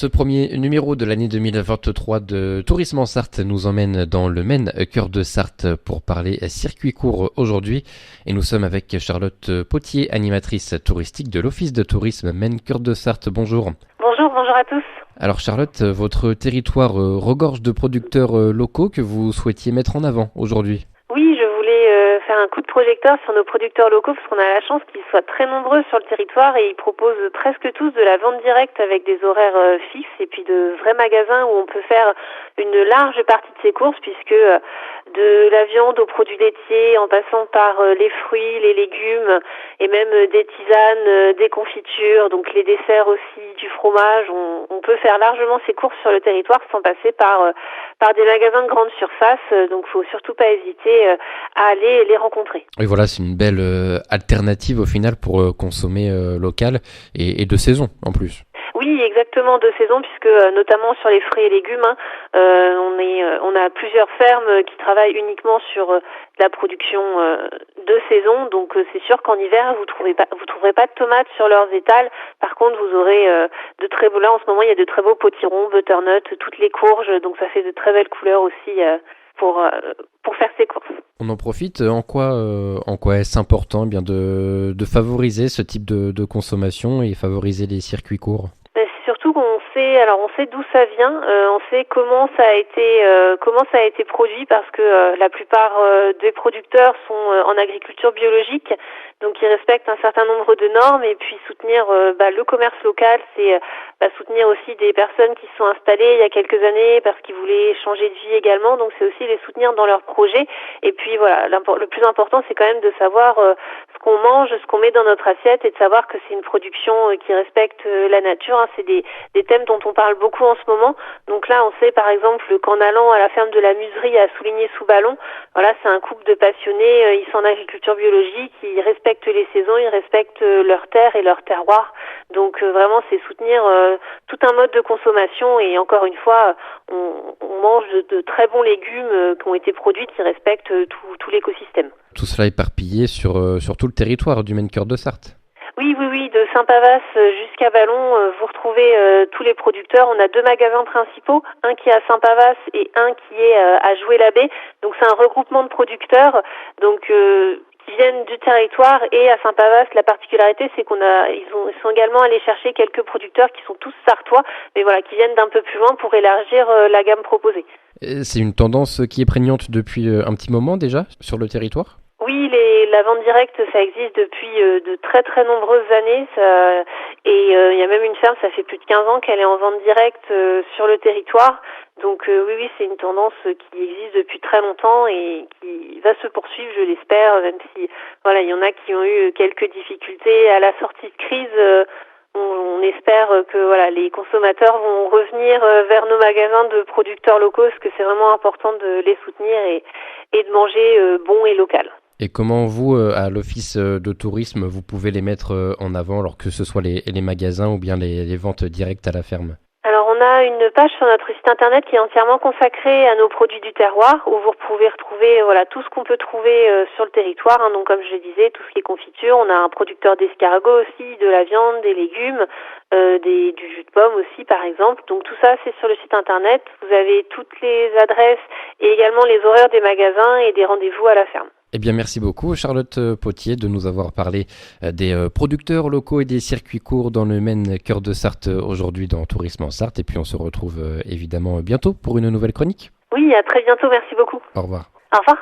Ce premier numéro de l'année 2023 de Tourisme en Sarthe nous emmène dans le Maine, cœur de Sarthe, pour parler circuit court aujourd'hui. Et nous sommes avec Charlotte Potier, animatrice touristique de l'Office de tourisme Maine, cœur de Sarthe. Bonjour. Bonjour à tous. Alors Charlotte, votre territoire regorge de producteurs locaux que vous souhaitiez mettre en avant aujourd'hui. Oui, je voulais faire un coup de projecteur sur nos producteurs locaux parce qu'on a la chance qu'ils soient très nombreux sur le territoire et ils proposent presque tous de la vente directe avec des horaires fixes et puis de vrais magasins où on peut faire une large partie de ses courses puisque de la viande aux produits laitiers en passant par les fruits, les légumes et même des tisanes, des confitures, donc les desserts aussi, du fromage, on peut faire largement ses courses sur le territoire sans passer par des magasins de grande surface, donc faut surtout pas hésiter à aller les rencontrer. Et voilà, c'est une belle alternative au final pour consommer local et de saison en plus. Oui, exactement, de saison, puisque notamment sur les fruits et légumes, on a plusieurs fermes qui travaillent uniquement sur la production de saison. Donc c'est sûr qu'en hiver vous trouverez pas de tomates sur leurs étals. Par contre, vous aurez de très beaux. Là en ce moment, il y a de très beaux potirons, butternut, toutes les courges. Donc ça fait de très belles couleurs aussi pour faire ses courses. On en profite. En quoi est-ce important de favoriser ce type de consommation et favoriser les circuits courts? Surtout qu'on sait d'où ça vient, on sait comment ça a été produit parce que la plupart des producteurs sont en agriculture biologique, donc ils respectent un certain nombre de normes et puis soutenir le commerce local, c'est soutenir aussi des personnes qui se sont installées il y a quelques années parce qu'ils voulaient changer de vie également, donc c'est aussi les soutenir dans leurs projets. Et puis voilà, le plus important c'est quand même de savoir ce qu'on mange, ce qu'on met dans notre assiette et de savoir que c'est une production qui respecte la nature, hein. C'est des thèmes dont on parle beaucoup en ce moment. Donc là, on sait par exemple qu'en allant à la ferme de la Muserie à Souligné-sous-Ballon, voilà, c'est un couple de passionnés, ils sont en agriculture biologique, ils respectent les saisons, ils respectent leurs terres et leur terroir. Donc vraiment, c'est soutenir tout un mode de consommation et encore une fois, on mange de très bons légumes qui ont été produits, qui respectent tout l'écosystème. Tout cela éparpillé sur tout le territoire du Maine cœur de Sarthe. Oui, de Saint-Pavas jusqu'à Vallon, vous retrouvez tous les producteurs. On a 2 magasins principaux, un qui est à Saint-Pavas et un qui est à Joué-la-Baie. Donc c'est un regroupement de producteurs qui viennent du territoire. Et à Saint-Pavas, la particularité, c'est ils sont également allés chercher quelques producteurs qui sont tous sartois, mais voilà, qui viennent d'un peu plus loin pour élargir la gamme proposée. C'est une tendance qui est prégnante depuis un petit moment déjà sur le territoire ? Oui, la vente directe, ça existe depuis de très très nombreuses années. Il y a même une ferme, ça fait plus de 15 ans qu'elle est en vente directe sur le territoire. Donc oui, c'est une tendance qui existe depuis très longtemps et qui va se poursuivre, je l'espère, même si voilà, il y en a qui ont eu quelques difficultés à la sortie de crise. On espère que voilà, les consommateurs vont revenir vers nos magasins de producteurs locaux, parce que c'est vraiment important de les soutenir et de manger bon et local. Et comment vous, à l'Office de tourisme, vous pouvez les mettre en avant, alors que ce soit les magasins ou bien les ventes directes à la ferme ? Alors on a une page sur notre site internet qui est entièrement consacrée à nos produits du terroir, où vous pouvez retrouver tout ce qu'on peut trouver sur le territoire, hein. Donc comme je le disais, tout ce qui est confiture, on a un producteur d'escargots aussi, de la viande, des légumes, du jus de pomme aussi par exemple. Donc tout ça c'est sur le site internet, vous avez toutes les adresses et également les horaires des magasins et des rendez-vous à la ferme. Eh bien, merci beaucoup, Charlotte Potier, de nous avoir parlé des producteurs locaux et des circuits courts dans le Maine cœur de Sarthe aujourd'hui dans Tourisme en Sarthe. Et puis, on se retrouve évidemment bientôt pour une nouvelle chronique. Oui, à très bientôt. Merci beaucoup. Au revoir. Au revoir.